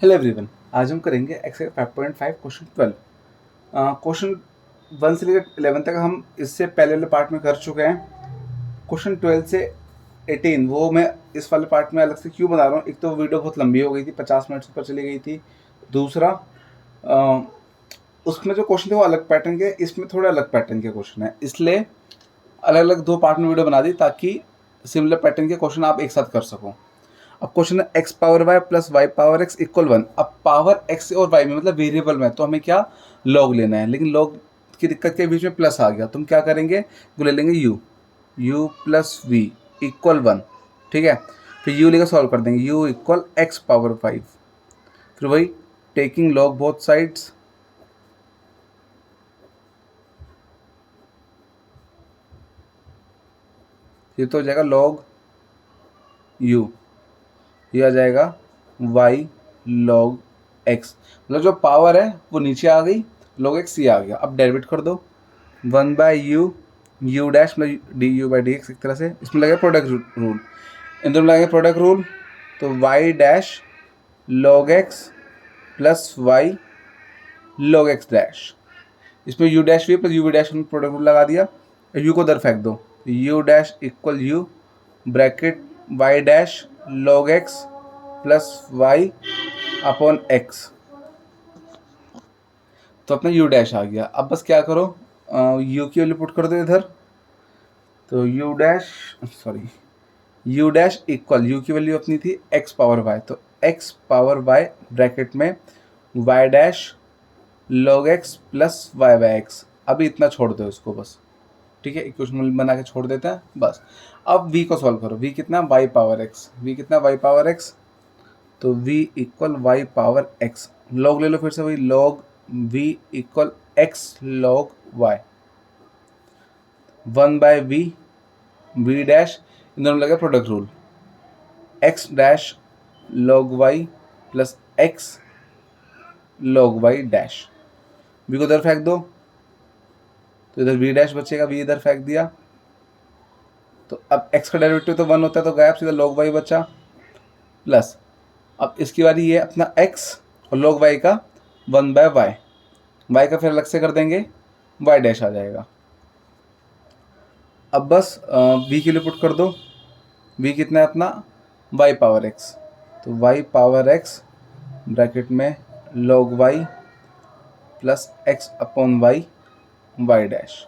Hello everyone, आज हम करेंगे एक्सरसाइज 5.5 क्वेश्चन 12। क्वेश्चन 1 से लेकर 11 तक हम इससे पहले वाले पार्ट में कर चुके हैं। क्वेश्चन 12 से 18 वो मैं इस वाले पार्ट में अलग से क्यों बना रहा हूँ। एक तो वीडियो बहुत लंबी हो गई थी, 50 मिनट से ऊपर चली गई थी। दूसरा, उसमें जो क्वेश्चन थे वो अलग पैटर्न के, इसमें थोड़े अलग पैटर्न के क्वेश्चन है, इसलिए अलग अलग 2 पार्ट में वीडियो बना दी ताकि सिमिलर पैटर्न के क्वेश्चन आप एक साथ कर सको। अब क्वेश्चन है x power y plus y power x equal 1। अब पावर एक्स और वाई में मतलब वेरिएबल में तो हमें क्या लॉग लेना है, लेकिन लॉग की दिक्कत के बीच में प्लस आ गया, तुम क्या करेंगे, वो ले लेंगे यू प्लस वी इक्वल 1। ठीक है, फिर यू लेकर सॉल्व कर देंगे, यू इक्वल एक्स पावर 5। फिर वही टेकिंग लॉग बोथ साइड्स, ये तो हो जाएगा लॉग यू, ये आ जाएगा y log x, मतलब जो पावर है वो नीचे आ गई, log x ये आ गया। अब डेरिवेट कर दो, 1 बाई यू डैश मतलब D u by D x, एक तरह से इसमें लगेगा प्रोडक्ट रूल, इन दोनों लगेगा प्रोडक्ट रूल, तो y dash log x plus y log x dash, इसमें u डैश भी प्लस यू वी डैश में प्रोडक्ट रूल लगा दिया, u को उधर फेंक दो, u dash equal u bracket y dash log x plus y upon x, तो अपना यू डैश आ गया। अब बस क्या करो, यू की वैल्यू पुट कर दो इधर, तो यू डैश इक्वल यू की वैल्यू अपनी थी एक्स पावर वाई, तो एक्स पावर वाई ब्रैकेट में y dash log x plus y by x. अभी इतना छोड़ दो इसको बस, ठीक है, इक्वेशन बना के छोड़ देते हैं बस। अब v को सॉल्व करो, v कितना वाई पावर एक्स, v कितना वाई पावर एक्स, तो v equal Y power x, log ले लो फिर से वही log v equal x log y, 1 by v dash, इन दोनों लगे product rule, x dash log y plus x log y dash, v को इधर फेंक दो, तो इधर v डैश बचेगा, v इधर फेंक दिया, तो अब x का डेरिवेटिव तो 1 होता है तो गायब, सीधा लॉग y बचा, प्लस अब इसकी बारी ये अपना x और log y का 1 बाय y का फिर अलग से कर देंगे, y डैश आ जाएगा। अब बस v के लिए पुट कर दो, v कितना है अपना y पावर x, तो y पावर x ब्रैकेट में log y plus x upon y dash.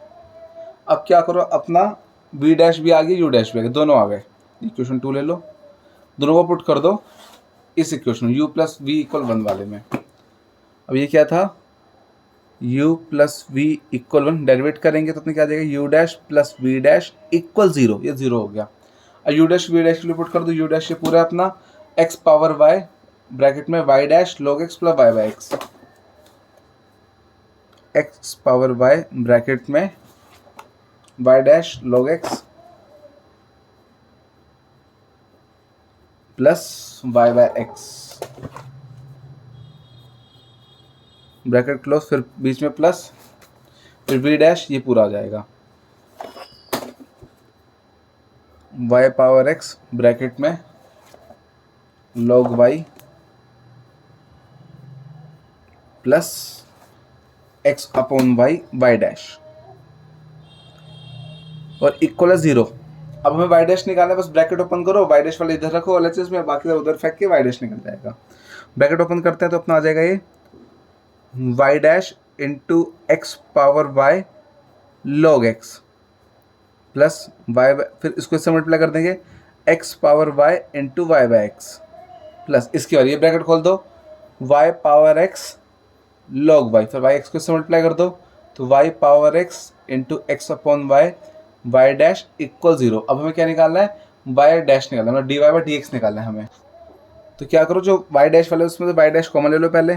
अब क्या करो, अपना v डैश भी आ गया, u डैश भी आ गया, दोनों आ गए, इक्वेशन 2 ले लो, दोनों को पुट कर दो इस equation u plus v equal 1 वाले में। अब ये क्या था, u plus v equal 1, derivate करेंगे तो अपने क्या आ जाएगा, u dash plus v dash equal 0, ये 0 हो गया। अब u डैश वी डैश के लिए पुट कर दो, u डैश ये पूरा अपना x पावर y ब्रैकेट में y dash log x plus y by x, x power y bracket में y dash log x plus y by x, bracket close, फिर बीच में प्लस, फिर v डैश ये पूरा आ जाएगा, y पावर x ब्रैकेट में log y plus x upon y dash, और इक्वल है 0। अब हमें y डैश निकालना है, बस ब्रैकेट ओपन करो, y डैश वाले इधर रखो LHS में, बाकी उधर फेंक के y डैश निकल जाएगा। ब्रैकेट ओपन करते हैं तो अपना आ जाएगा ये y dash into x power y log x plus y, फिर इसको इससे मल्टीप्लाई कर देंगे x power y into y by x, plus इसकी बार ये ब्रैकेट खोल दो y power x log y, फिर y x को इससे मल्टीप्लाई कर दो, तो y power x into x upon y dash equal 0। अब हमें क्या निकालना है, y डैश निकालना है, मतलब dy बाई डी एक्स निकालना है हमें। तो क्या करो, जो y डैश वाले उसमें से y डैश कॉमन ले लो, पहले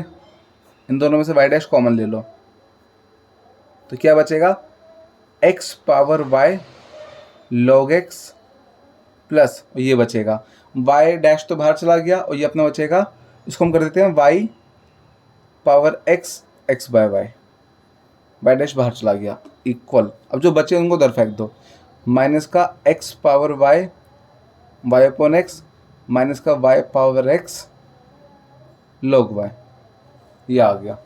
इन दोनों में से y डैश कॉमन ले लो, तो क्या बचेगा, x power y log x plus ये बचेगा y डैश तो बाहर चला गया, और ये अपना बचेगा, इसको हम कर देते हैं y power x by y dash बाहर चला गया इक्वल, अब जो बचे उनको उधर फेंक दो, माइनस का x power y upon x minus का y power x log y, ये आ गया।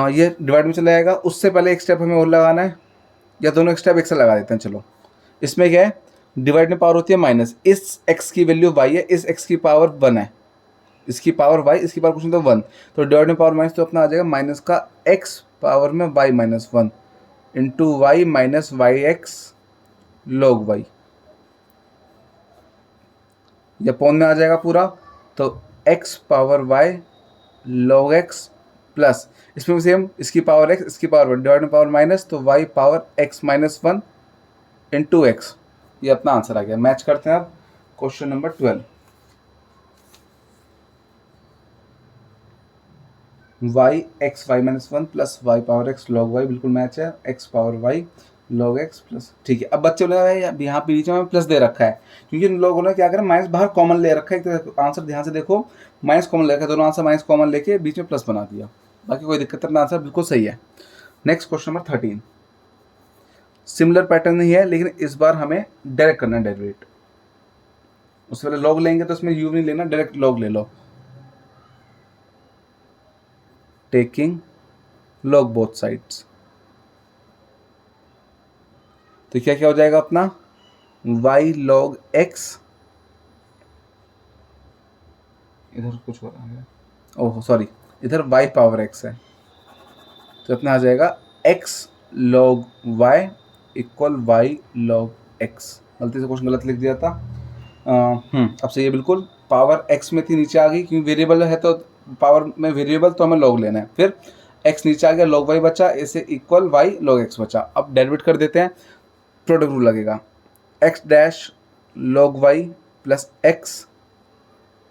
ये डिवाइड में चला जाएगा। उससे पहले एक स्टेप हमें और लगाना है, या दोनों एक स्टेप एक से लगा देते हैं। चलो, इसमें क्या है, डिवाइड में पावर होती है माइनस, इस x की वैल्यू y है, इस x की पावर 1 है, इसकी पावर y, इसकी पावर कुछ नहीं तो 1, तो डिवाइड में पावर माइनस, तो अपना आ जाएगा माइनस का x पावर में y minus 1 into y minus y x log y, ये पौन में आ जाएगा पूरा। तो x power y log x plus, इसमें भी सेम, इसकी पावर x, इसकी पावर 1, डिवाइड में पावर माइनस, तो y power x minus 1 into x, ये अपना आंसर आ गया। मैच करते हैं अब question number 12। Y x y minus 1 plus y power x log y, बिल्कुल मैच है। X power y log x plus, ठीक है। अब बच्चे बोले यहाँ पे बीच में प्लस दे रखा है, क्योंकि इन लोगों ने क्या करा, माइनस बाहर कॉमन ले रखा है। तो आंसर ध्यान से देखो, माइनस कॉमन ले रखा है, दोनों आंसर माइनस कॉमन लेके बीच में प्लस बना दिया, बाकी कोई दिक्कत नहीं, आंसर बिल्कुल सही है। Next question number 13, similar pattern नहीं है, लेकिन इस बार हमें डायरेक्ट करना है डेरिवेट। उससे पहले लॉग लेंगे तो उसमें यू नहीं लेना, डायरेक्ट लॉग ले लो। टेकिंग लॉग बोथ साइड्स, तो क्या क्या हो जाएगा अपना, y log x, इधर कुछ हो रहा है, ओह सॉरी, इधर y पावर x है, तो अपना आ जाएगा x log y equal y log x। गलती से क्वेश्चन गलत लिख दिया था। अब सही है बिल्कुल। पावर x में थी, नीचे आ गई, क्योंकि वेरिएबल है तो पावर में वेरिएबल तो हमें log लेना है। फिर x नीचे आ गया, log y बचा, इसे इक्वल y log x बचा। अब डेरिवेट कर देते हैं, प्रोडक्ट रूल लगेगा, x dash log y plus x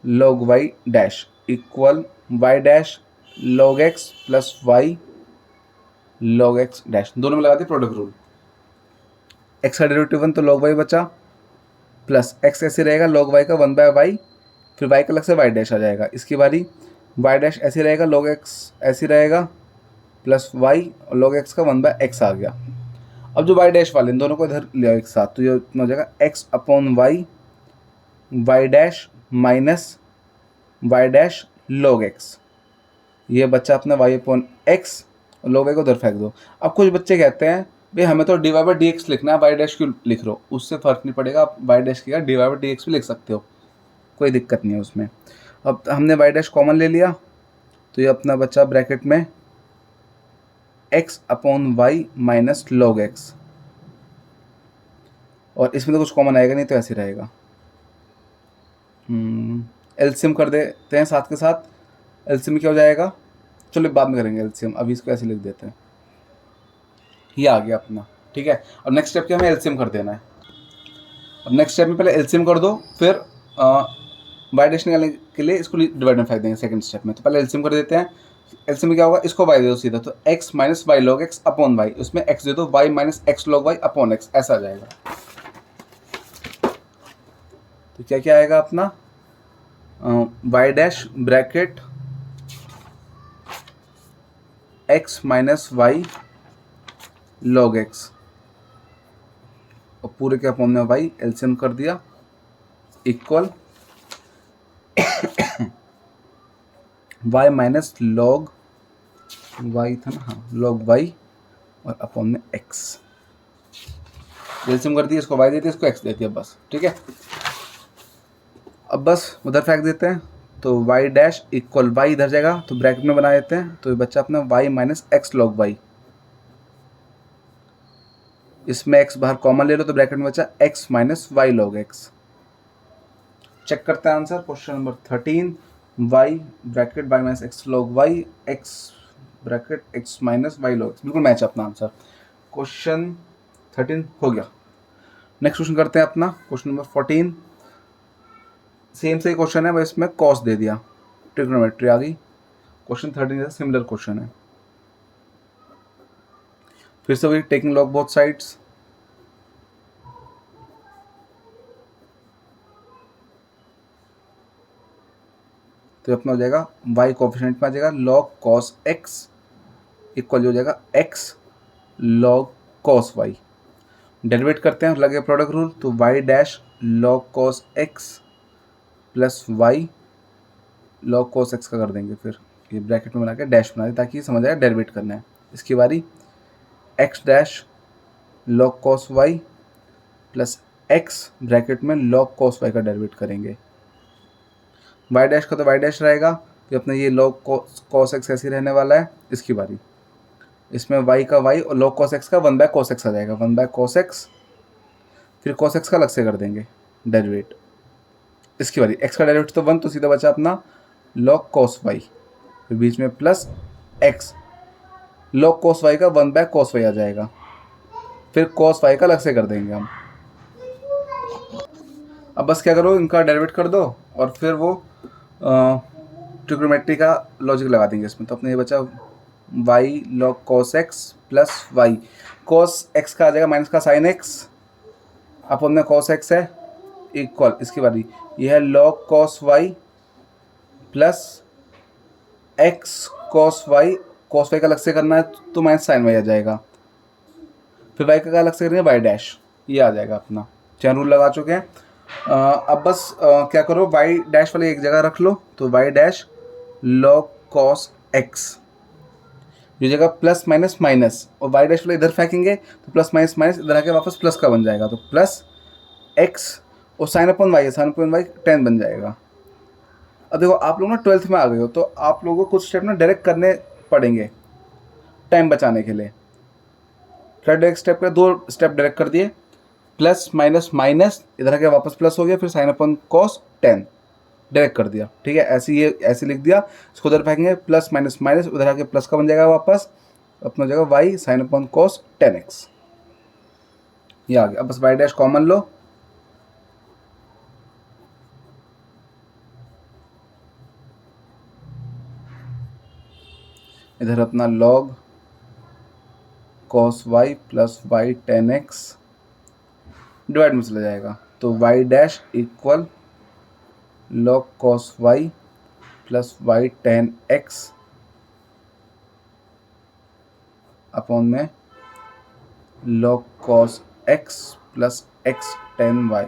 log y dash equal y dash log x plus y log x dash, दोनों में लगा दिए प्रोडक्ट रूल। x का डेरिवेटिव 1 तो log y बचा, प्लस x ऐसे रहेगा log y का 1 बाय वाई, फिर y का अलग से y डैश आ जाएगा, इसकी बारी y डैश ऐसे रहेगा, log x ऐसे रहेगा, प्लस y और log x का 1 बाय x आ गया। अब जो y डैश वाले इन दोनों को इधर ले आओ एक साथ, तो ये हो जाएगा x upon y, Y dash minus y dash log x, ये बच्चा अपना y अपॉन x, और log y को उधर फेंक दो। अब कुछ बच्चे कहते हैं भाई हमें तो D y by D x लिखना है, वाई डैश क्यों लिख रहे हो, उससे फ़र्क नहीं पड़ेगा, आप वाई डैश की D y by D x भी लिख सकते हो, कोई दिक्कत नहीं है उसमें। अब हमने वाई डैश कॉमन ले लिया, तो ये अपना बच्चा ब्रैकेट में x upon y minus log x, और इसमें तो कुछ कॉमन आएगा नहीं, तो ऐसे रहेगा। एलसीएम कर देते हैं साथ के साथ, एलसीएम क्या हो जाएगा, चलो बाद में करेंगे एलसीएम, अभी इसको ऐसे लिख देते हैं, ये आ गया अपना, ठीक है। अब नेक्स्ट स्टेप क्या, हमें एलसीएम कर देना है। अब नेक्स्ट स्टेप में पहले एलसीएम कर दो, फिर वाई डैश निकालने के लिए इसको डिवाइड में फेंक देंगे सेकंड स्टेप में। तो पहले एलसीएम कर देते हैं, एलसीएम में क्या होगा, इसको y दे दो सीधा, तो x minus y log x upon y, उसमें x दे दो, y minus x log y upon x, ऐसा आ जाएगा। तो क्या क्या आएगा अपना, y dash bracket x minus y log x, और पूरे के अपॉन में y, एलसीएम कर दिया, equal y minus log y था ना, हाँ लॉग y और अपॉन में x, एलसीएम कर दिया, इसको y देती है, इसको x देती है, बस ठीक है। अब बस उधर फेंक देते हैं, तो y डैश इक्वल y इधर जाएगा, तो ब्रैकेट में बना देते हैं, तो ये बच्चा अपना y minus x log y, इसमें x बाहर कॉमन ले लो, तो ब्रैकेट में बचा x minus y log x. Check करते हैं answer, question number 13, y bracket y minus x log y, x bracket x minus y log x, बिल्कुल मैच अपना आंसर। क्वेश्चन 13 हो गया। नेक्स्ट क्वेश्चन करते हैं अपना, क्वेश्चन नंबर 14, सेम से क्वेश्चन है, बस इसमें कॉस दे दिया, ट्रिग्नोमेट्री आ गई। क्वेश्चन 13 सिमिलर क्वेश्चन है, फिर से वही टेकिंग लॉग बोथ साइड्स, तो अपना हो जाएगा y कोफिशिएंट में आ जाएगा log cos x इक्वल हो जाएगा x log cos y। Derivative करते हैं, लगे प्रोडक्ट रूल, तो y dash log cos x plus y log cos x का कर देंगे, फिर ये ब्रैकेट में बना के डैश बना दें ताकि ये समझ आए डेरिवेट करना है। इसकी बारी x dash log cos y plus x bracket में log cos y का डेरिवेट करेंगे। y डैश का तो y डैश रहेगा, तो अपना ये log cos x ऐसे ही रहने वाला है। इसकी बारी इसमें y का y और log cos x का 1/cos x आ जाएगा, 1/cos x, फिर cos x का अलग से कर देंगे डेरिवेट। इसकी बारी x का डेरिवेट तो 1, तो सीधा बचा अपना log cos y, फिर बीच में plus x, log cos y का 1/cos y आ जाएगा, फिर cos y का अलग से कर देंगे हम। अब बस क्या करो, इनका डेरिवेट कर दो और फिर वो ट्रिग्नोमेट्री का लॉजिक लगा देंगे इसमें। तो अपने ये बचा y log cos x plus y, cos x का आ जाएगा माइनस का sin x, अपन में cos x है इक्वल, इसकी बारी ये है log cos y plus x cos y का अलग से करना है तो माइनस sin y आ जाएगा, फिर y का अलग से करेंगे y डैश, ये आ जाएगा अपना। चैन रूल लगा चुके हैं। अब बस क्या करो, y डैश वाले एक जगह रख लो, तो y dash log cos x, ये जगह प्लस माइनस माइनस, और y डैश वाले इधर फेंकेंगे तो प्लस माइनस माइनस इधर आके वापस प्लस का बन जाएगा, तो प्लस x और साइन अपन y है, साइन अपन y 10 बन जाएगा। अब देखो आप लोग ना 12th में आ गए हो, तो आप लोगों को कुछ स्टेप ना डायरेक्ट करने पड़ेंगे टाइम बचाने के लिए। क्या डायरेक्ट स्टेप का 2 स्टेप डायरेक्ट कर दिए, प्लस माइनस माइनस इधर आके वापस प्लस हो गया, फिर साइन अपन कॉस 10 डायरेक्ट कर दिया, ठीक है। ऐसे लिख दिया, इसको उधर फेंकेंगे प्लस माइनस माइनस उधर आके प्लस का बन जाएगा वापस, अपना जगह y साइन अपन कॉस 10x, ये आ गया। अब बस y डैश कॉमन लो, इधर अपना log cos y plus y 10x divide में चला जाएगा, तो y dash equal log cos y plus y 10x upon में log cos x plus x 10y।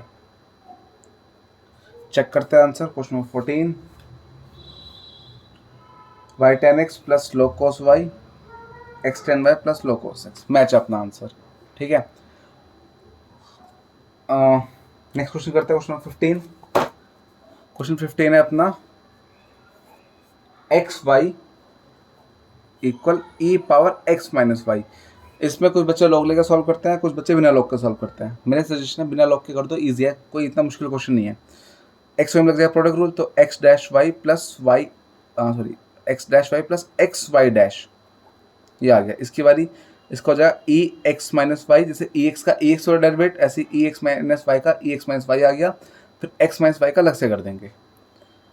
Check करते हैं answer question number 14, y 10x plus log cos y x 10y plus log cos x, match अपना answer, ठीक है। Next question करते हैं question number 15। Question 15 है अपना एक्स वाई इक्वल ई power x minus Y. इसमें कुछ बच्चे लॉग लेकर सॉल्व करते हैं, कुछ बच्चे बिना लॉग के सॉल्व करते हैं। मेरे सजेशन है बिना लॉग के कर दो, ईजी है, कोई इतना मुश्किल क्वेश्चन नहीं है। एक्स वाई में लग जाएगा प्रोडक्ट रूल, तो x dash y plus y x dash y plus x Y dash, ये आ गया। इसकी बारी इसका हो जाएगा ई एक्स माइनस वाई, जैसे ई एक्स का ई एक्स और डेरिवेट, ऐसे ई एक्स माइनस वाई का ई एक्स माइनस वाई आ गया, फिर एक्स माइनस वाई का अलग से कर देंगे।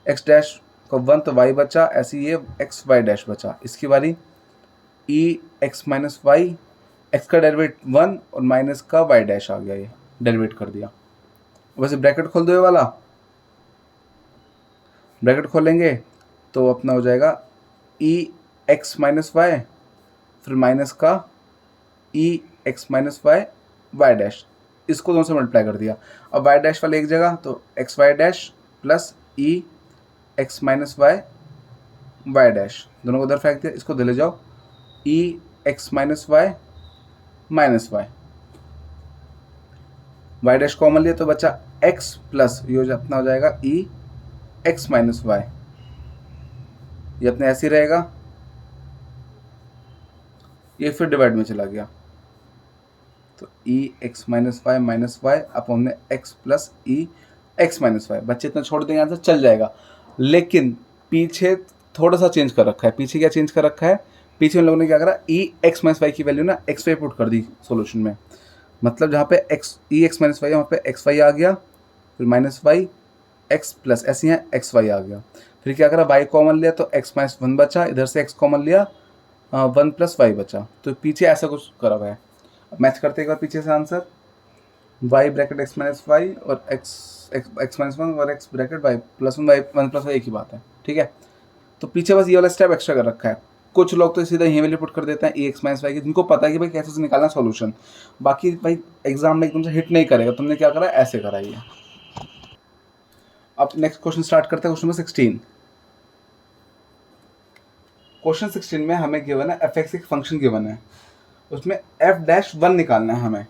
एक्स डैश का 1 तो वाई बचा, ऐसे ये एक्स वाई डैश बचा। इसकी बारी ई एक्स माइनस वाई, एक्स का डेरिवेट 1 और माइनस का वाई डैश आ गया, ये डेरिवेट कर दिया। वैसे ब्रैकेट खोल दो, ये वाला ब्रैकेट खोलेंगे तो अपना हो जाएगा ई एक्स माइनस वाई, फिर माइनस का E X minus Y Y dash, इसको दोनों से मल्टीप्लाई कर दिया। अब वाई डैश वाले एक जगह, तो X Y dash plus E X minus Y Y dash, दोनों को उधर फेंक दिया, इसको ले जाओ E X minus Y minus Y, Y dash common लिया तो बचा एक्स प्लस ये अपना हो जाएगा ई एक्स माइनस वाई, ये अपने ऐसे ही रहेगा, ये फिर डिवाइड में चला गया, तो ई एक्स माइनस वाई अपॉन में x plus E X minus Y. बच्चे इतना छोड़ देंगे आंसर चल जाएगा, लेकिन पीछे थोड़ा सा चेंज कर रखा है। पीछे क्या चेंज कर रखा है, पीछे उन लोगों ने क्या करा, ई एक्स माइनस वाई की वैल्यू ना एक्स वाई पुट कर दी सोल्यूशन में, मतलब जहाँ पे एक्स ई एक्स माइनस वाई वहाँ पे एक्स वाई आ गया, फिर माइनस वाई एक्स प्लस ऐसे यहाँ एक्स वाई आ गया। फिर क्या करा, वाई कॉमन लिया तो एक्स माइनस 1 बचा, इधर से एक्स कॉमन लिया 1 प्लस वाई बचा, तो पीछे ऐसा कुछ करा हुआ है। अब मैच करते एक बार पीछे से answer, y bracket x minus y और एक्स माइनस 1 और x bracket y plus 1 plus y एक ही बात है, ठीक है। तो पीछे बस ये वाला स्टेप एक्स्ट्रा कर रखा है। कुछ लोग तो सीधा यही वैल्यू पुट कर देते हैं ई एक्स माइनस वाई की, जिनको पता है कि भाई कैसे से निकालना सॉल्यूशन, बाकी भाई एग्जाम में एकदम से हिट नहीं करेगा। तुमने क्या करा, ऐसे करा। ये अब नेक्स्ट क्वेश्चन स्टार्ट करते हैं, क्वेश्चन नंबर 16। क्वेश्चन 16 में हमें गिवन है एफ एक्स एक फंक्शन गिवन है, उसमें एफ डैश वन निकालना है हमें।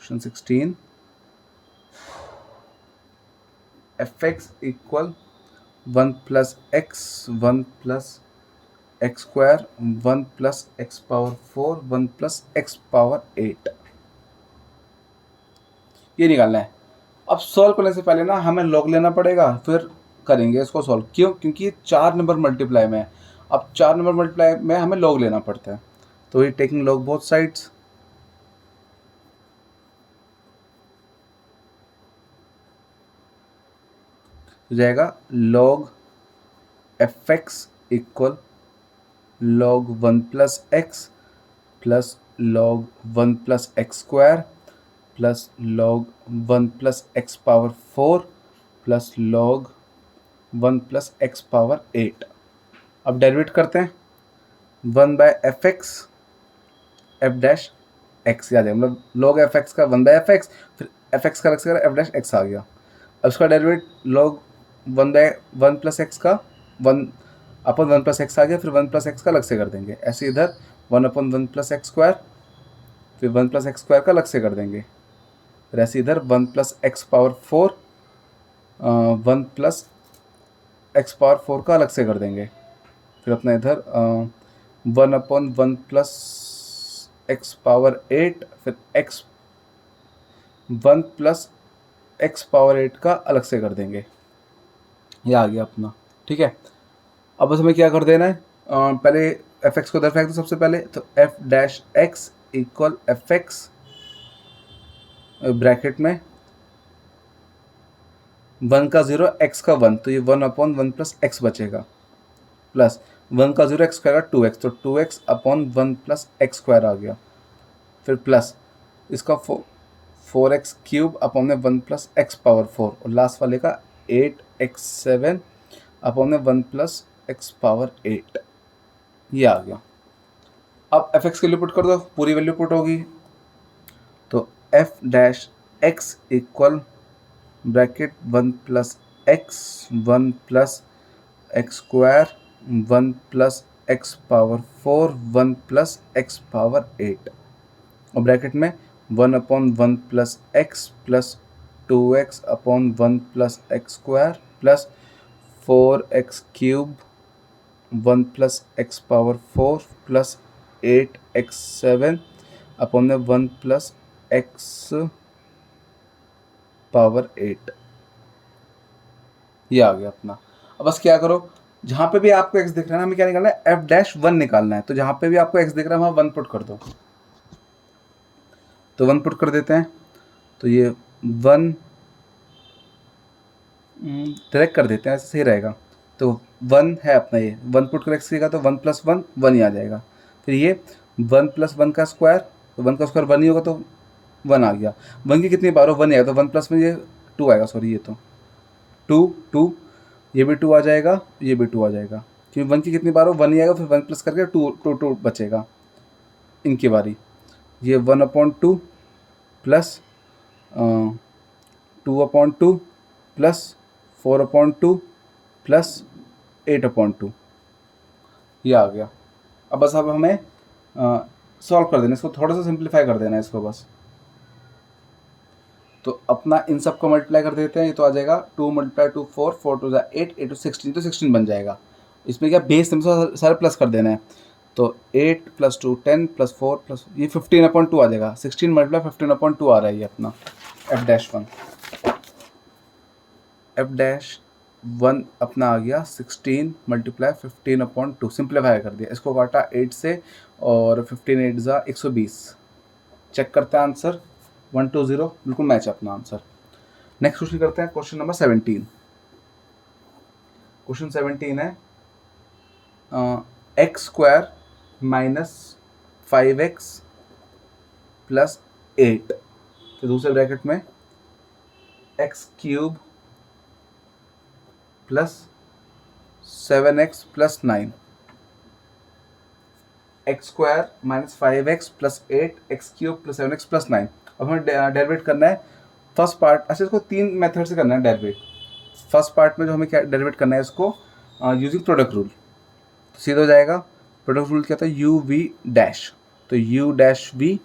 Question 16 F x equal 1 plus x 1 plus x square 1 plus x power 4 1 plus x power 8, ये निकालना है। अब सॉल्व करने से पहले ना हमें लॉग लेना पड़ेगा, फिर करेंगे इसको सॉल्व। क्यों? क्योंकि ये 4 नंबर मल्टीप्लाई में है। अब 4 नंबर मल्टीप्लाई में हमें लॉग लेना पड़ता है, तो ये टेकिंग लॉग बोथ साइड्स, हो जाएगा log F x equal log 1 plus x plus log 1 plus x square plus log 1 plus x power 4 plus log 1 plus x power 8। अब डेरिवेट करते हैं, 1 by F x F dash x, याद है मतलब log F x का 1 by F x, फिर F x का अलग से एफ डैश एक्स आ गया। अब उसका derivate log 1 by 1 plus x का 1 अपन 1 प्लस एक्स आ गया, फिर 1 प्लस एक्स का अलग से कर देंगे। ऐसे इधर 1 अपन 1 प्लस एक्स स्क्वायर, फिर 1 प्लस एक्स स्क्वायर का अलग से कर देंगे, फिर ऐसे इधर 1 plus x power 4 1 plus x power 4 का अलग से कर देंगे, फिर अपना इधर 1 अपॉन 1 प्लस एक्स पावर 8, फिर एक्स 1 प्लस एक्स पावर 8 का अलग से कर देंगे। ये आ गया अपना, ठीक है। अब बस हमें क्या कर देना है, पहले एफ एक्स को उधर फेंक दो सबसे पहले, तो F dash x equal F x bracket में 1 का 0 एक्स का 1, तो ये 1 अपॉन 1 प्लस एक्स बचेगा, प्लस 1 का 0 एक्स स्क्वायर का 2x, तो 2x upon 1 plus x square आ गया, फिर प्लस इसका 4x क्यूब अपॉन में 1 प्लस एक्स पावर 4, और लास्ट वाले का 8x7 अपॉन में 1 प्लस एक्स पावर 8, ये आ गया। अब एफ एक्स की वैल्यू पुट कर दो, पूरी वैल्यू पुट होगी, तो F dash x equal bracket 1 plus x 1 plus x square 1 plus x power 4 1 plus x power 8, और ब्रैकेट में 1 upon 1 plus x plus 2x upon 1 plus x square plus 4x cube 1 plus x power 4 plus 8x7 upon में 1 plus x power 8, ये आ गया अपना। अब बस क्या करो, जहाँ पे भी आपको x दिख रहा है ना, हमें क्या निकालना है, एफ डैश 1 निकालना है, तो जहाँ पे भी आपको x दिख रहा है वहाँ 1 पुट कर दो, तो 1 पुट कर देते हैं, तो ये 1 डायरेक्ट कर देते हैं, ऐसे सही रहेगा। तो 1 है अपना, ये 1 पुट कर x का, तो 1 प्लस 1 1 ही आ जाएगा, फिर ये 1 प्लस 1 का स्क्वायर, तो 1 का स्क्वायर 1 ही होगा, तो 1 आ गया। 1 की कितनी बार हो, 1 ही आएगा, तो 1 प्लस में ये 2 आएगा, सॉरी ये तो 2 ये भी 2 आ जाएगा, ये भी 2 आ जाएगा, क्योंकि 1 की कितनी बार हो 1 ही आएगा, फिर 1 प्लस करके 2 बचेगा इनकी बारी। ये 1/2 प्लस 2/2 प्लस 4/2 प्लस 8/2, ये आ गया। अब बस अब हमें सॉल्व कर देना, इसको थोड़ा सा सिंप्लीफाई कर देना है इसको बस। तो अपना इन सब को मल्टीप्लाई कर देते हैं, ये तो आ जाएगा 2 × 2 4 4 2 8 8 2 16, तो 16 बन जाएगा। इसमें क्या बेस नंबर सारे प्लस कर देना है, तो 8 + 2 10 + 4 प्लस ये 15/2 आ जाएगा, 16 × 15/2 आ रहा है ये अपना एफ डैश 1। एफ डैश 1 अपना आ गया 16 × 15/2, सिंप्लीफाई कर दिया, इसको काटा 8 से, और 15 8 ज़ा 120। चेक करते हैं आंसर 120, बिल्कुल मैच है अपना आंसर। नेक्स्ट क्वेश्चन करते हैं, क्वेश्चन नंबर 17। क्वेश्चन 17 है x square minus 5x plus 8, तो दूसरे ब्रैकेट में x cube plus 7x plus 9, x square minus 5x plus 8 x cube plus 7x plus 9। अब हमें डेरिवेट करना है फर्स्ट पार्ट, अच्छा इसको 3 मेथड से करना है डेरिवेट। फर्स्ट पार्ट में जो हमें क्या डेरिवेट करना है, इसको यूजिंग प्रोडक्ट रूल। तो सीधा हो जाएगा, प्रोडक्ट रूल क्या था, यू वी डैश, तो u dash v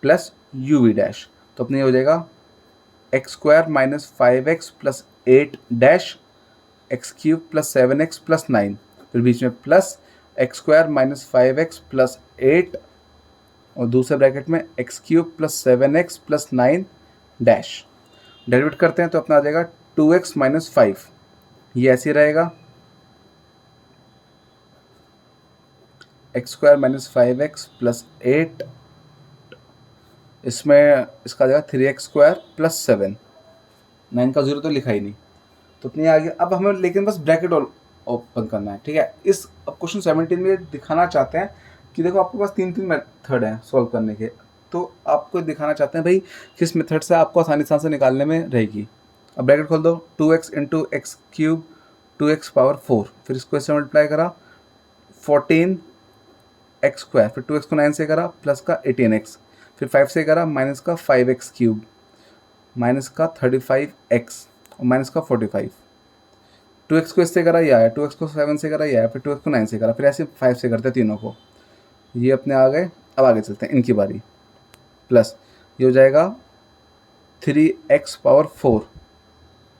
plus u v dash, तो अपने ये हो जाएगा x square minus 5x plus 8 dash x cube plus 7x plus 9, फिर बीच में plus x square minus 5x plus 8 और दूसरे ब्रैकेट में x cube plus 7x plus 9 dash. Derivate करते हैं तो अपना आ जाएगा 2x माइनस 5, ये ऐसे ही रहेगा, x square minus 5x plus 8, इसमें इसका आ जाएगा 3x स्क्वायर प्लस 7, 9 का 0 तो लिखा ही नहीं, तो अपनी आ गया। अब हमें लेकिन बस ब्रैकेट ओपन करना है, ठीक है। इस अब क्वेश्चन 17 में दिखाना चाहते हैं कि देखो आपके पास 3 मेथड हैं सॉल्व करने के, तो आपको दिखाना चाहते हैं भाई किस मेथड से आपको आसानी से निकालने में रहेगी। अब ब्रैकेट खोल दो, 2x into x cube 2x power 4, फिर इसको इससे मल्टीप्लाई करा 14x स्क्वायर, फिर 2x को 9 से करा प्लस का 18x, फिर 5 से करा माइनस का 5x क्यूब माइनस का 35x और माइनस का 45, 2x को इससे करा ये आया, 2x को 7 से करा ये आया, फिर 2x को 9 से करा, फिर ऐसे 5 से करते हैं तीनों को, ये अपने आ गए। अब आगे चलते हैं, इनकी बारी, प्लस ये हो जाएगा 3x power 4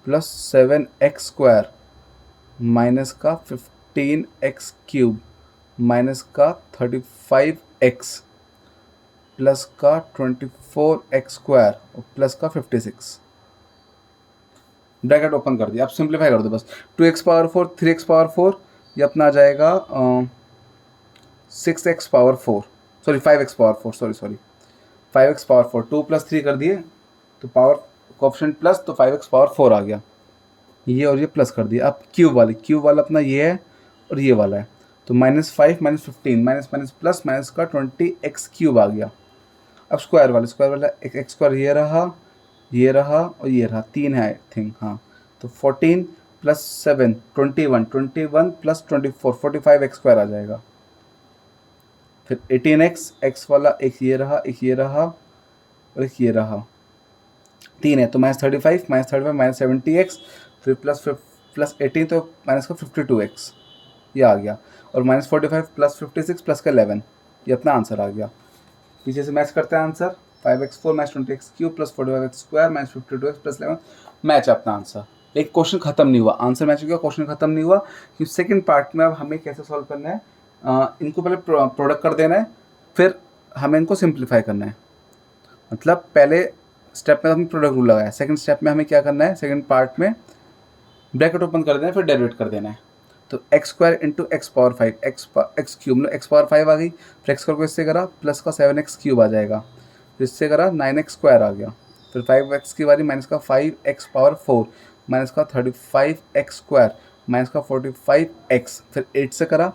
plus 7x square minus का 15x क्यूब माइनस का 35x प्लस का 24x स्क्वायर और प्लस का 56, ब्रैकेट ओपन कर दिया। आप सिंप्लीफाई कर दो बस, 2x पावर 4 3x पावर 4, ये अपना आ जाएगा 6x power 4, sorry 5x power 4, sorry 5x power 4, 2 plus 3 कर दिए तो पावर कोएफिशिएंट प्लस, तो 5x पावर 4 आ गया, ये और ये प्लस कर दिया। अब क्यूब वाला अपना ये है और ये वाला है, तो -5 -15 माइनस माइनस प्लस माइनस का 20x क्यूब आ गया। अब स्क्वायर वाला एक्स स्क्वायर ये रहा और ये रहा, 3 है आई थिंक, हाँ, तो 14 प्लस 7 21 प्लस 24 45x स्क्वायर आ जाएगा। फिर 18x, एक्स वाला एक ये रहा और एक ये रहा, 3 है तो -35 माइनस 70x, फिर प्लस 18 तो माइनस का 52x, ये आ गया, और -45 प्लस 56 प्लस का 11, ये अपना आंसर आ गया। पीछे से मैच करते हैं answer, 5x4 minus 20x cube plus 45x square minus 52x plus 11, match अपना आंसर। एक क्वेश्चन खत्म नहीं हुआ, आंसर मैच हो गया, क्वेश्चन खत्म नहीं हुआ, कि सेकंड पार्ट में अब हमें कैसे सॉल्व करना है, इनको पहले प्रोडक्ट कर देना है, फिर हमें इनको सिंप्लीफाई करना है। मतलब पहले स्टेप में हमने प्रोडक्ट रूल लगाया, सेकंड स्टेप में हमें क्या करना है, सेकंड पार्ट में ब्रैकेट ओपन कर देना है, फिर डेरिवेट कर देना है। तो x square into x power 5 x cube, मतलब एक्स पावर 5 आ गई, फिर एक्स स्क्वायर को इससे करा प्लस का 7x क्यूब आ जाएगा, फिर इससे करा 9x स्क्वायर आ गया, फिर 5x की बारी माइनस का 5x पावर 4 माइनस का 35x स्क्वायर माइनस का 45x, फिर 8 से करा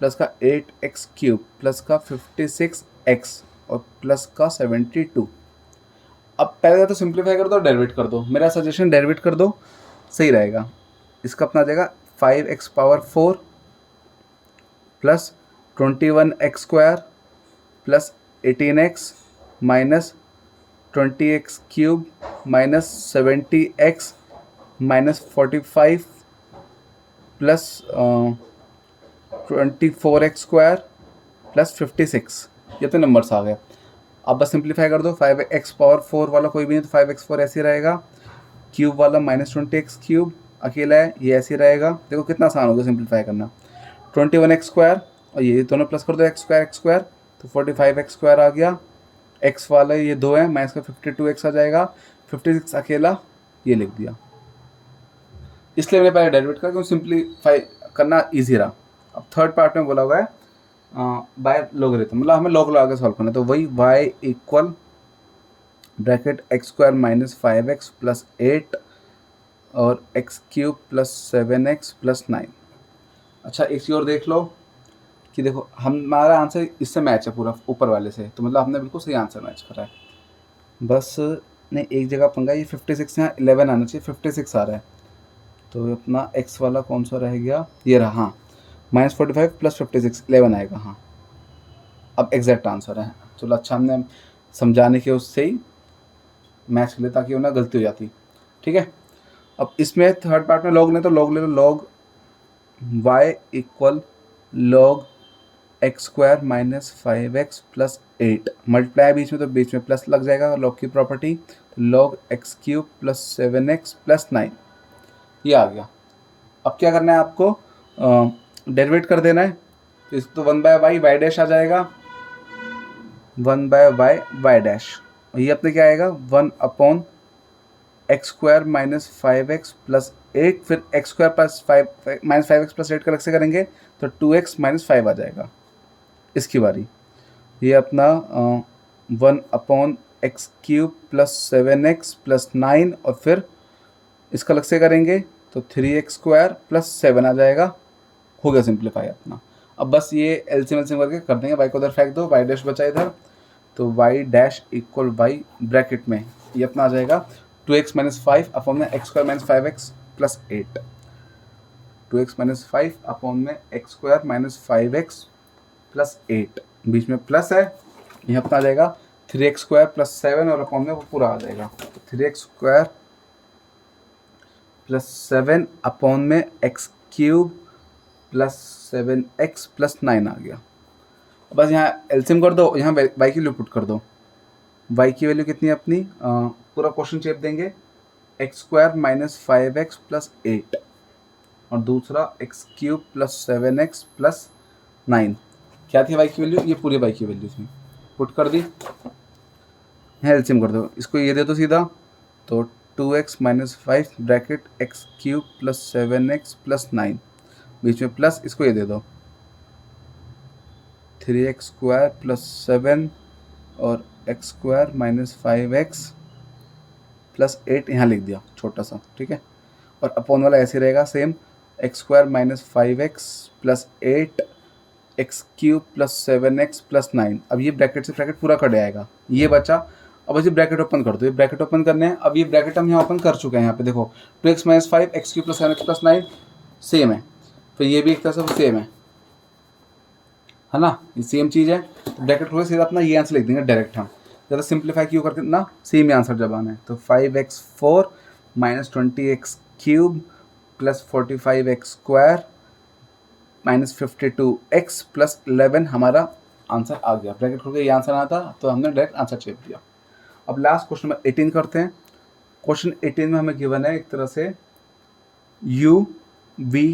प्लस का 8x क्यूब प्लस का 56x और प्लस का 72। अब पहले तो सिंप्लीफाई कर दो, डेरिवेट कर दो, मेरा सजेशन डेरिवेट कर दो, सही रहेगा। इसका अपना आ जाएगा 5x power 4 plus 21x square plus 18x minus 20x cube minus 70x minus 45 plus 24x square plus 56, ये तो नंबर्स आ गए। अब बस सिंप्लीफाई कर दो, 5x पावर 4 वाला कोई भी नहीं तो 5x4 ऐसे रहेगा, क्यूब वाला -20x क्यूब अकेला है, ये ऐसे रहेगा। देखो कितना आसान होगा सिंप्लीफाई करना, 21x स्क्वायर और ये दोनों प्लस कर दो, एक्स स्क्वायर तो 45x स्क्वायर आ गया, एक्स वाला ये 2 है माइनस का 52x आ जाएगा, 56 अकेला, ये लिख दिया। इसलिए मैंने पहले डेरिवेट किया क्योंकि सिंप्लीफाई करना ईजी रहा। अब थर्ड पार्ट में बोला हुआ है बाय लॉगरिथम, मतलब हमें लॉग लगा के सॉल्व करना है, तो वही y equal bracket x square minus 5x plus 8 और x cube plus 7x plus 9। अच्छा एक चीज़ और देख लो कि देखो हमारा आंसर इससे मैच है पूरा ऊपर वाले से, तो मतलब हमने बिल्कुल सही आंसर मैच करा है। बस नहीं एक जगह पंगा, ये 56 यहाँ 11 आना चाहिए, 56 आ रहा है, तो अपना x वाला कौन सा रह गया, ये रहा, हाँ -45 प्लस 56 11 आएगा, हाँ अब एग्जैक्ट आंसर है। चलो अच्छा हमने समझाने के उससे ही मैच ले ताकि वो ना गलती हो जाती, ठीक है। अब इसमें थर्ड पार्ट में लॉग लें तो लॉग ले लो, log y equal log X square minus 5x plus 8 multiply बीच में तो बीच में प्लस लग जाएगा लॉग की प्रॉपर्टी, तो log x cube plus 7x plus 9 ये आ गया। अब क्या करना है आपको, डेरिवेट कर देना है, तो इस तो 1/y वाई डैश आ जाएगा, 1/y वाई डैश, ये अपने क्या आएगा 1 upon x square minus 5x plus 8, फिर x square plus 5 minus 5x plus 8 का अलग से करेंगे तो 2x माइनस 5 आ जाएगा। इसकी बारी ये अपना 1 upon x cube plus 7x plus 9, और फिर इसका अलग से करेंगे तो 3x स्क्वायर प्लस 7 आ जाएगा। हो गया सिंप्लीफाई अपना। अब बस ये एलसीएम करके कर देंगे, y को उधर फेंक दो, y डैश बचा इधर, तो y dash equal y bracket में ये अपना आ जाएगा 2x माइनस 5 अपॉन में X square minus 5x plus 8, 2x minus 5 upon में X square minus 5x plus 8, बीच में प्लस है, ये अपना आ जाएगा 3x स्क्वायर प्लस 7 और अपॉन में वो पूरा आ जाएगा, तो 3x स्क्वायर प्लस 7 अपॉन में x cube plus 7x plus 9 आ गया। बस यहाँ एलसीएम कर दो, यहाँ y की वैल्यू पुट कर दो, y की वैल्यू कितनी है अपनी, पूरा क्वेश्चन शेप देंगे x square minus 5x plus 8 और दूसरा x cube plus 7x plus 9, क्या थी y की वैल्यू, ये पूरी y की वैल्यू थी, पुट कर दी, यहाँ एलसीएम कर दो, इसको ये दे दो सीधा, तो 2x minus 5 bracket x cube plus 7x plus 9, बीच में प्लस, इसको ये दे दो 3x स्क्वायर प्लस 7 और x square minus 5x plus 8 यहाँ लिख दिया छोटा सा, ठीक है, और अपॉन वाला ऐसे रहेगा same, x square minus 5x plus 8 x cube plus 7x plus 9। अब ये ब्रैकेट से ब्रैकेट पूरा कट जाएगा, ये बचा। अब ये ब्रैकेट ओपन कर दो, ये ब्रैकेट ओपन करने हैं, अब ये ब्रैकेट हम यहाँ ओपन कर चुके हैं, यहाँ पे देखो 2x minus 5 x cube plus 7x plus 9 same है, फिर ये भी एक तरह से सेम है ना, ये सेम चीज़ है, तो ब्रैकेट खोल सीधा अपना ये आंसर लिख देंगे डायरेक्ट, हम ज़्यादा सिंप्लीफाई क्यों करके ना, सेम ही आंसर जब आना है, तो 5x4 minus 20x cube plus 45x square minus 52x plus 11 हमारा आंसर आ गया। ब्रैकेट खोल के ये आंसर आना था, तो हमने डायरेक्ट आंसर चेप दिया। अब लास्ट क्वेश्चन नंबर 18 करते हैं। क्वेश्चन 18 में हमें गिवन है एक तरह से u v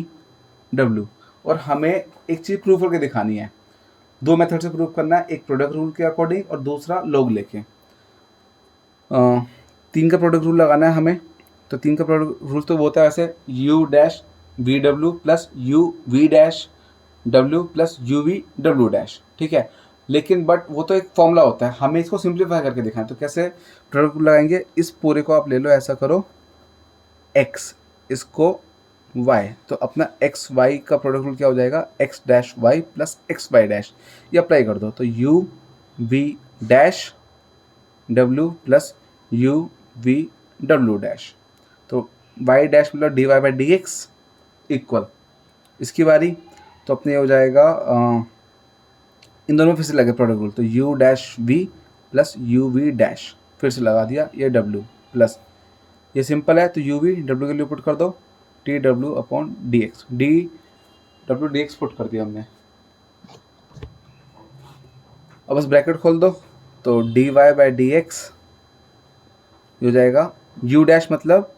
w, और हमें एक चीज़ प्रूव करके दिखानी है, दो मेथड से प्रूव करना है, एक प्रोडक्ट रूल के अकॉर्डिंग और दूसरा लॉग लेके। 3 का प्रोडक्ट रूल लगाना है हमें, तो 3 का प्रोडक्ट रूल तो वो होता है ऐसे u dash V W plus u v dash w plus u v w dash, ठीक है, लेकिन बट वो तो एक फॉर्मूला होता है, हमें इसको सिंप्लीफाई करके दिखाएं, तो कैसे प्रोडक्ट रूल लगाएंगे, इस पूरे को आप ले लो, ऐसा करो x, इसको y, तो अपना एक्स वाई का प्रोडक्ट रूल क्या हो जाएगा, x dash y plus x Y dash, ये अप्लाई कर दो, तो u v dash w plus u v w dash, तो y डैश मतलब dy by D x equal, इसकी बारी, तो अपने हो जाएगा इन दोनों में फिर से लगे प्रोडक्ट रूल, तो u dash v plus u v dash, फिर से लगा दिया, ये w प्लस, ये सिंपल है, तो u v w के लिए पुट कर दो T W upon D x, D W D x put कर दिया हमने। अब बस ब्रैकेट खोल दो, तो D y by D x हो जाएगा u डैश मतलब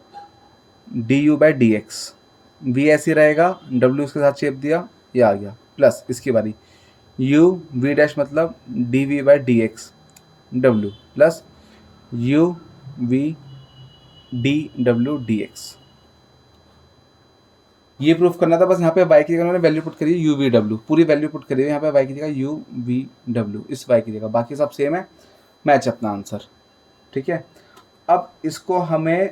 D u by D x, v ऐसे रहेगा, w उसके साथ शेप दिया, ये आ गया, प्लस इसकी बारी u v डैश मतलब D v by D x w plus u v D W D x, ये प्रूफ करना था। बस यहाँ पे y की जगह उन्होंने वैल्यू पुट करी है u v w, पूरी वैल्यू पुट करी है यहाँ पे y की जगह u v w, इस y की जगह, बाकी सब सेम है, मैच अपना आंसर, ठीक है। अब इसको हमें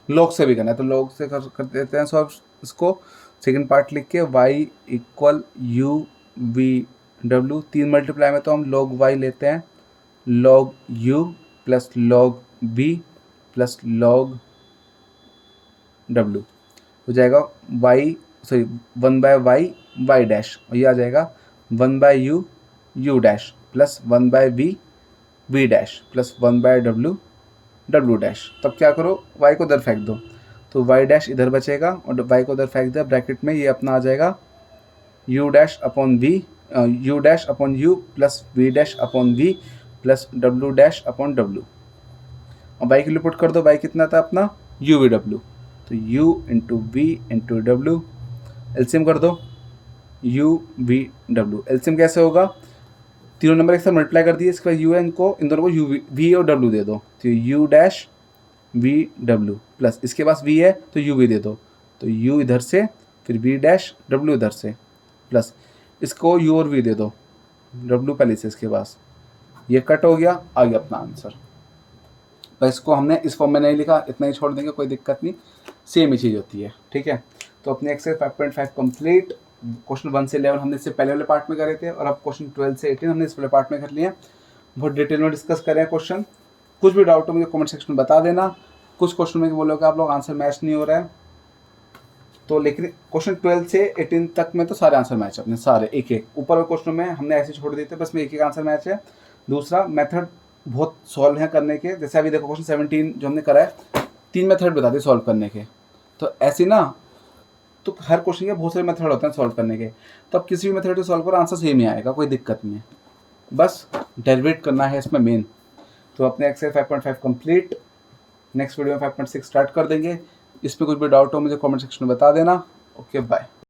लॉग से भी करना है, तो लॉग से कर देते हैं सॉल्व इसको, सेकंड पार्ट लिख के y equal u v w, 3 multiply में तो हम log y लेते हैं, log u plus log v plus log w हो जाएगा y 1/y y डैश, और ये आ जाएगा 1/u u dash plus 1/v v dash plus 1/w w dash. तब क्या करो, y को उधर फेंक दो, तो y डैश इधर बचेगा और y को उधर फेंक दिया ब्रैकेट में, ये अपना आ जाएगा u dash upon v, u dash upon u plus v dash upon v plus W dash upon W. और बाई के लिए पुट कर दो, बाई कितना था अपना यू वी डब्ल्यू, तो u into v into W, LCM कर दो u v w। एलसीएम कैसे होगा, तीनों नंबर एक साथ मल्टीप्लाई कर दिए, इसके बाद यू एन को इन दोनों को u v और w दे दो, तो u dash v w plus इसके पास v है तो u v दे दो, तो u इधर से फिर v डैश w इधर से प्लस इसको u और v दे दो, w पहले से इसके पास, ये कट हो गया, आ गया अपना आंसर। पर इसको हमने इस फॉर्म में नहीं लिखा, इतना ही छोड़ देंगे, कोई दिक्कत नहीं, सेम ही चीज़ होती है, ठीक है। तो अपने एक्सरसाइज 5.5 कंप्लीट। क्वेश्चन 1 से 11 हमने इससे पहले वाले पार्ट में करे थे, और अब क्वेश्चन 12 से 18 हमने इस वाले पार्ट में कर लिए हैं। बहुत डिटेल में डिस्कस करें क्वेश्चन। कुछ भी डाउट हो मुझे कमेंट सेक्शन में बता देना। कुछ क्वेश्चन में बोलोगे आप लोग आंसर मैच नहीं हो रहा है, तो लेकिन क्वेश्चन 12 से 18 तक में तो सारे आंसर मैच है अपने, सारे एक एक। ऊपर वाले क्वेश्चन में हमने ऐसे छोड़ दिए थे, बस में एक एक आंसर मैच है। दूसरा मेथड बहुत सॉल्व है करने के, जैसे अभी देखो क्वेश्चन 17 जो हमने करा है, 3 मेथड बता दिए सॉल्व करने के। तो ऐसे ना, तो हर क्वेश्चन के बहुत सारे मेथड होते हैं सॉल्व करने के, तो अब किसी भी मेथड से सॉल्व करो आंसर सेम ही आएगा, कोई दिक्कत नहीं है, बस डेरिवेट करना है इसमें मेन। तो अपने एक्सरसाइज 5.5 कंप्लीट। नेक्स्ट वीडियो में 5.6 स्टार्ट कर देंगे। इसमें कुछ भी डाउट हो मुझे कमेंट सेक्शन में बता देना। Okay bye.